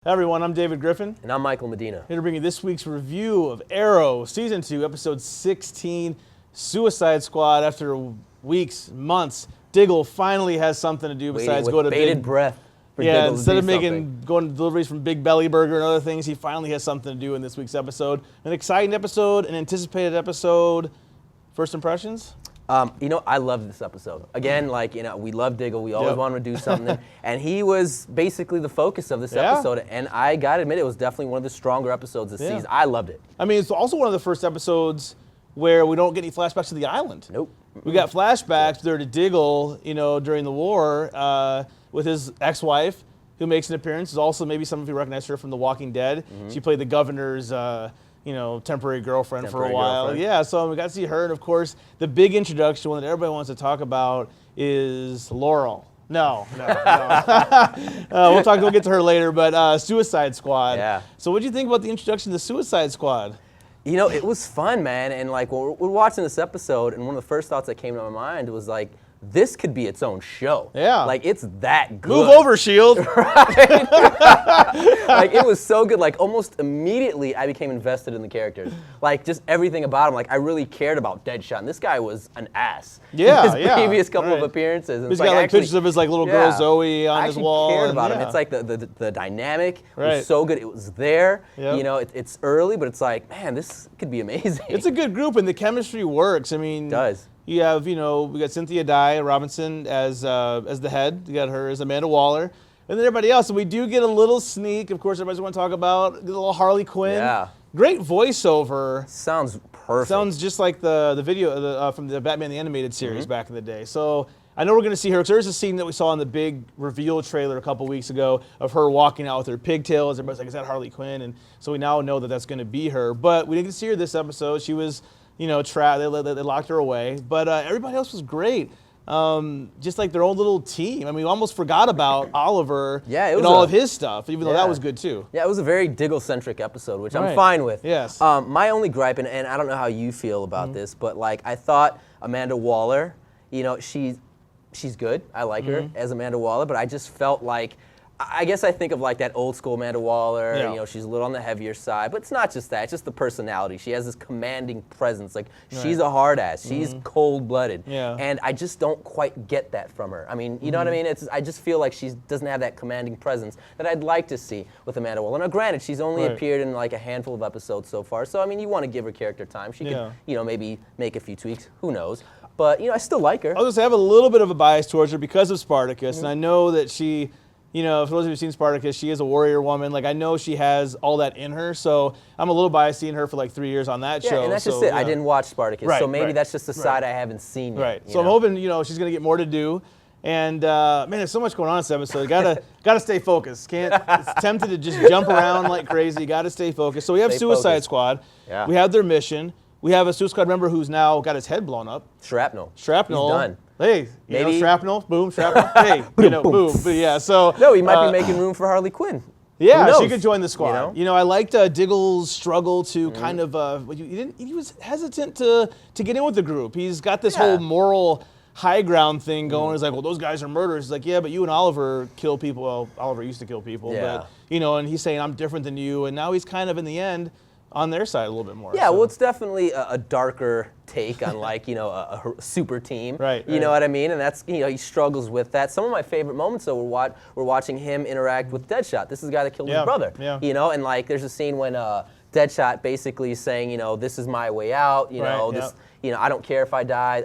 Hi everyone, I'm David Griffin. And I'm Michael Medina. Here to bring you this week's review of Arrow, Season 2, Episode 16, Suicide Squad. After weeks, months, Diggle finally has something to do besides go to bated breath. Yeah, instead of going to deliveries from Big Belly Burger and other things, he finally has something to do in this week's episode. An exciting episode, an anticipated episode. First impressions? I love this episode. Again, we love Diggle. We always want him to do something. And he was basically the focus of this episode. And I got to admit, it was definitely one of the stronger episodes this season. I loved it. I mean, it's also one of the first episodes where we don't get any flashbacks to the island. Nope. We got flashbacks there to Diggle, during the war with his ex-wife, who makes an appearance. Also, maybe some of you recognize her from The Walking Dead. Mm-hmm. She played the governor's temporary girlfriend for a while. Yeah, so we got to see her. And of course, the big introduction, one that everybody wants to talk about, is Laurel. No. We'll get to her later, but Suicide Squad. Yeah. So what do you think about the introduction to Suicide Squad? It was fun, man. And when we're watching this episode, and one of the first thoughts that came to my mind was this could be its own show. Yeah. It's that good. Move over, S.H.I.E.L.D. Right? It was so good. Almost immediately, I became invested in the characters. Just everything about him. I really cared about Deadshot. And this guy was an ass. Yeah, his previous couple of appearances. And he's got pictures of his little girl Zoe on his wall. I cared about him. It's the dynamic was so good. It was there. Yep. It's early, but it's man, this could be amazing. It's a good group, and the chemistry works. I mean, it does. You have, we got Cynthia Dye Robinson as the head. You got her as Amanda Waller. And then everybody else. And we do get a little sneak. Of course, everybody's going to talk about a little Harley Quinn. Yeah. Great voiceover. Sounds perfect. Sounds just like the video from the Batman the Animated Series back in the day. So I know we're going to see her, because there's a scene that we saw in the big reveal trailer a couple weeks ago of her walking out with her pigtails. Everybody's like, is that Harley Quinn? And so we now know that that's going to be her. But we didn't get to see her this episode. She was... they locked her away. But everybody else was great. Just like their own little team. I mean, we almost forgot about Oliver and all of his stuff, even though that was good too. Yeah, it was a very Diggle-centric episode, which I'm fine with. Yes. My only gripe, and I don't know how you feel about this, but I thought Amanda Waller, she's good. I like her as Amanda Waller, but I just felt I guess I think of that old school Amanda Waller. Yeah. She's a little on the heavier side, but it's not just that. It's just the personality. She has this commanding presence. She's a hard ass. She's cold blooded. Yeah. And I just don't quite get that from her. I mean, you know what I mean? I just feel like she doesn't have that commanding presence that I'd like to see with Amanda Waller. Now, granted, she's only appeared in a handful of episodes so far. So I mean, you want to give her character time. She could, maybe make a few tweaks. Who knows? But I still like her. I was gonna say I have a little bit of a bias towards her because of Spartacus, and I know that she. For those of you who've seen Spartacus, she is a warrior woman. I know she has all that in her, so I'm a little biased seeing her for 3 years on that show. Yeah, and that's just it. I didn't watch Spartacus, so maybe that's just the side I haven't seen yet. Right. So I'm hoping, she's going to get more to do. And, man, there's so much going on in this episode. Gotta stay focused. It's tempted to just jump around like crazy. Gotta stay focused. So we have Suicide Squad. Yeah. We have their mission. We have a Suicide Squad member who's now got his head blown up. Shrapnel. He's done. Hey, shrapnel, boom, shrapnel. Hey, boom. But yeah, so no, he might be making room for Harley Quinn. Yeah, she could join the squad. I liked Diggle's struggle to kind of. He was hesitant to get in with the group. He's got this whole moral high ground thing going. He's like, well, those guys are murderers. He's like, yeah, but you and Oliver kill people. Well, Oliver used to kill people, but and he's saying I'm different than you, and now he's kind of in the end on their side a little bit more. Yeah, well, it's definitely a darker take on a super team. Right. You know what I mean? And that's he struggles with that. Some of my favorite moments though were watching him interact with Deadshot. This is the guy that killed his brother. Yeah. And there's a scene when Deadshot basically is saying, this is my way out. I don't care if I die.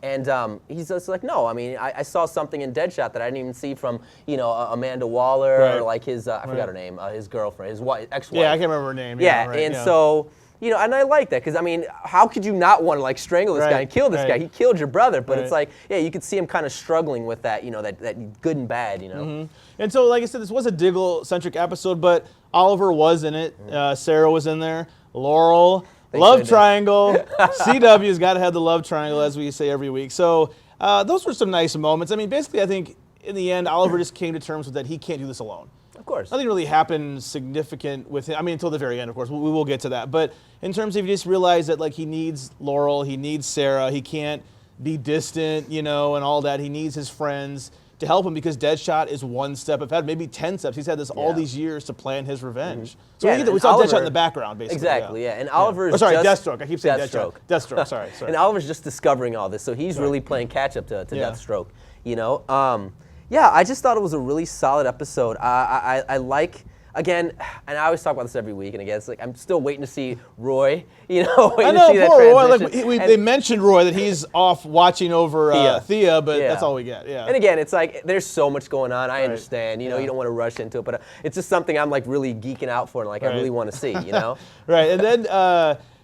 And he's just like, no. I mean, I saw something in Deadshot that I didn't even see from Amanda Waller or his I forgot her name, his girlfriend, his ex-wife. Yeah, I can't remember her name. So. And I like that because, I mean, how could you not want to strangle this guy and kill this guy? He killed your brother, but it's you could see him kind of struggling with that, that good and bad, And so, like I said, this was a Diggle-centric episode, but Oliver was in it. Sarah was in there. Laurel, love triangle. CW's got to have the love triangle, as we say every week. So those were some nice moments. I mean, basically, I think in the end, Oliver just came to terms with that he can't do this alone. Of course. Nothing really happened significant with him. I mean, until the very end, of course. We will get to that. But in terms of, you just realize that he needs Laurel, he needs Sarah. He can't be distant, and all that. He needs his friends to help him because Deadshot is one step ahead, maybe 10 steps. He's had this all these years to plan his revenge. So we saw Deadshot in the background, basically. Exactly, yeah. And Oliver's Deathstroke. I keep saying Deathstroke. Deathstroke, sorry. And Oliver's just discovering all this, so he's really playing catch up to Deathstroke. You know, I just thought it was a really solid episode. I like. Again, and I always talk about this every week, and again, it's like I'm still waiting to see Roy. You know, I know, poor Roy. Like, they mentioned Roy that he's off watching over Thea, but that's all we get. Yeah. And again, it's like there's so much going on. I understand. You know, you don't want to rush into it, but it's just something I'm like really geeking out for, and like I really want to see. You know. Right, and then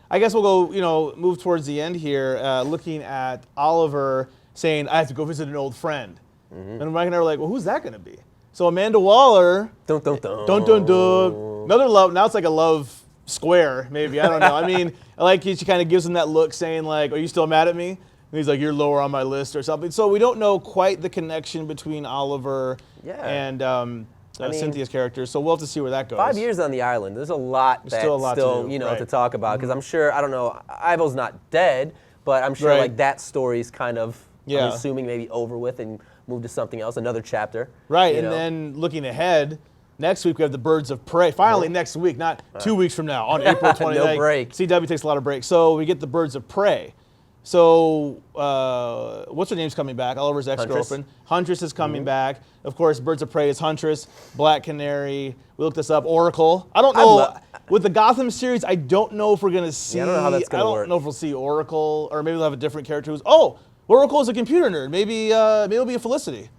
I guess we'll go. You know, move towards the end here, looking at Oliver saying, "I have to go visit an old friend," and Mike and I were like, "Well, who's that going to be?" So Amanda Waller, dun, dun, dun. Another love. Now it's like a love square, maybe. I don't know. I mean, I like she kind of gives him that look, saying like, "Are you still mad at me?" And he's like, "You're lower on my list," or something. So we don't know quite the connection between Oliver and Cynthia's character. So we'll have to see where that goes. 5 years on the island. There's a lot to talk about. Because I'm sure, I don't know, Ivo's not dead, but I'm sure like that story's kind of, I'm assuming maybe over with and move to something else, another chapter. Right, and then looking ahead, next week we have the Birds of Prey. Finally, next week, not 2 weeks from now, on April 29th. No break. CW takes a lot of breaks. So we get the Birds of Prey. So what's her name's coming back? Oliver's ex-girlfriend. Huntress is coming back. Of course, Birds of Prey is Huntress, Black Canary. We looked this up. Oracle. I don't know. With the Gotham series, I don't know if we're going to see. I don't know how that's going to work. I don't know if we'll see Oracle, or maybe we'll have a different character who's, Oracle is a computer nerd. Maybe it'll be a Felicity.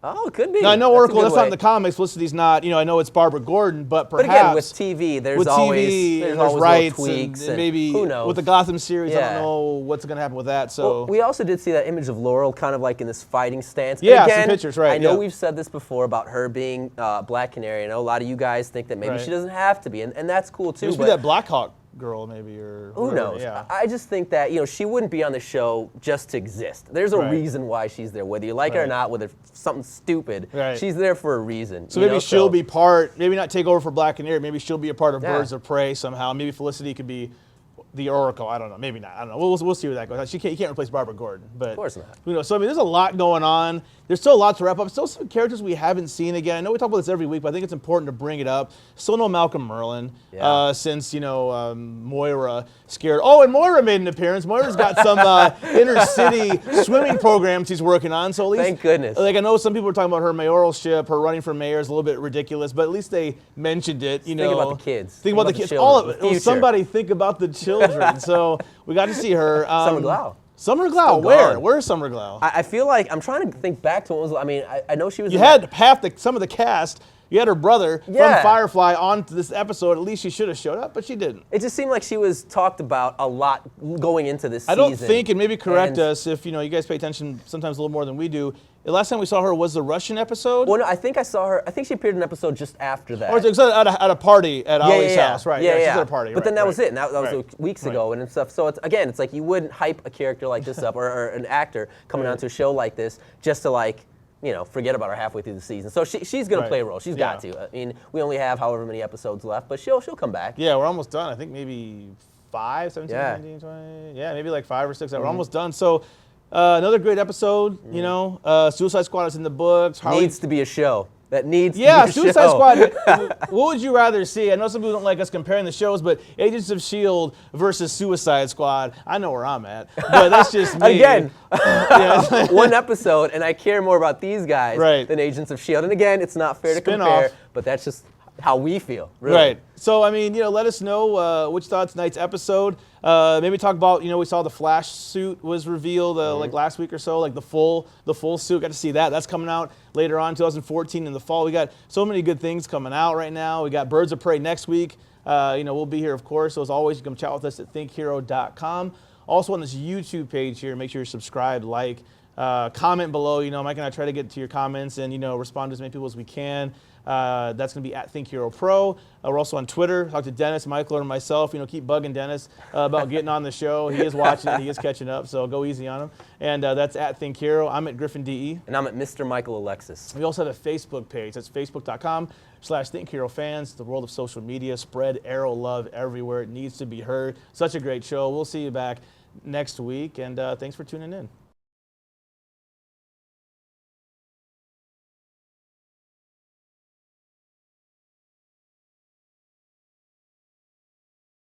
Oh, it could be. Now, I know Oracle, that's not in the comics. Felicity's not, I know it's Barbara Gordon, but perhaps. But again, with TV, there's always rights tweaks. And maybe who knows? with the Gotham series, I don't know what's going to happen with that. So well, we also did see that image of Laurel kind of like in this fighting stance. But yeah, again, some pictures, right. I know we've said this before about her being Black Canary. I know a lot of you guys think that maybe she doesn't have to be, and that's cool too. Maybe that Blackhawk girl, maybe, or who knows? Yeah. I just think that she wouldn't be on the show just to exist. There's a reason why she's there, whether you like her or not, whether it's something stupid. She's there for a reason. So maybe she'll be part. Maybe not take over for Black Canary. Maybe she'll be a part of Birds of Prey somehow. Maybe Felicity could be the Oracle. I don't know. Maybe not. I don't know. We'll see where that goes. You can't replace Barbara Gordon, but of course not. So I mean, there's a lot going on. There's still a lot to wrap up. Still some characters we haven't seen again. I know we talk about this every week, but I think it's important to bring it up. Still no Malcolm Merlyn since Moira scared. Oh, and Moira made an appearance. Moira's got some inner city swimming programs he's working on. So at least, thank goodness. Like I know some people were talking about her mayoralship, her running for mayor is a little bit ridiculous, but at least they mentioned it. Think about the kids. Think about the kids. All of it. Somebody think about the children. So we got to see her. Summer Glau. Summer Glau, where? Where's Summer Glau? I feel like I'm trying to think back to what was. I mean, I know she was. You had some of the cast. You had her brother from Firefly on to this episode. At least she should have showed up, but she didn't. It just seemed like she was talked about a lot going into this season. I don't think, and maybe correct us if you guys pay attention sometimes a little more than we do. The last time we saw her was the Russian episode. Well, no, I think I saw her. I think she appeared in an episode just after that. Or it was at a party at Ollie's house, right? Yeah, she's at a party. But then that was it, and that was weeks ago and stuff. So it's like you wouldn't hype a character like this up or an actor coming onto a show like this just to forget about her halfway through the season. So she's going to play a role. She's got to. I mean, we only have however many episodes left, but she'll come back. Yeah, we're almost done. I think maybe 5, 17, 19, 20. Yeah, maybe like 5 or 6. We're almost done. So another great episode. Suicide Squad is in the books. Needs to be a show. That needs to be a Suicide show. Squad. What would you rather see? I know some people don't like us comparing the shows, but Agents of S.H.I.E.L.D. versus Suicide Squad, I know where I'm at. But that's just me. Again, one episode, and I care more about these guys than Agents of S.H.I.E.L.D. And again, it's not fair to compare, but that's just how we feel, really. Right. So, I mean, let us know what you thought tonight's episode. Maybe talk about, we saw the Flash suit was revealed like last week or so, like the full suit. Got to see that. That's coming out later on, 2014 in the fall. We got so many good things coming out right now. We got Birds of Prey next week. We'll be here, of course. So, as always, you can come chat with us at thinkhero.com. Also on this YouTube page here, make sure you're subscribed, comment below. Mike and I try to get to your comments and, respond to as many people as we can. That's going to be at ThinkHeroPro. We're also on Twitter. Talk to Dennis, Michael, and myself. Keep bugging Dennis about getting on the show. He is watching it. He is catching up, so go easy on him. And that's at ThinkHero. I'm at GriffinDE. And I'm at Mr. Michael Alexis. We also have a Facebook page. That's facebook.com/ThinkHeroFans. The world of social media. Spread Arrow love everywhere. It needs to be heard. Such a great show. We'll see you back next week, and thanks for tuning in.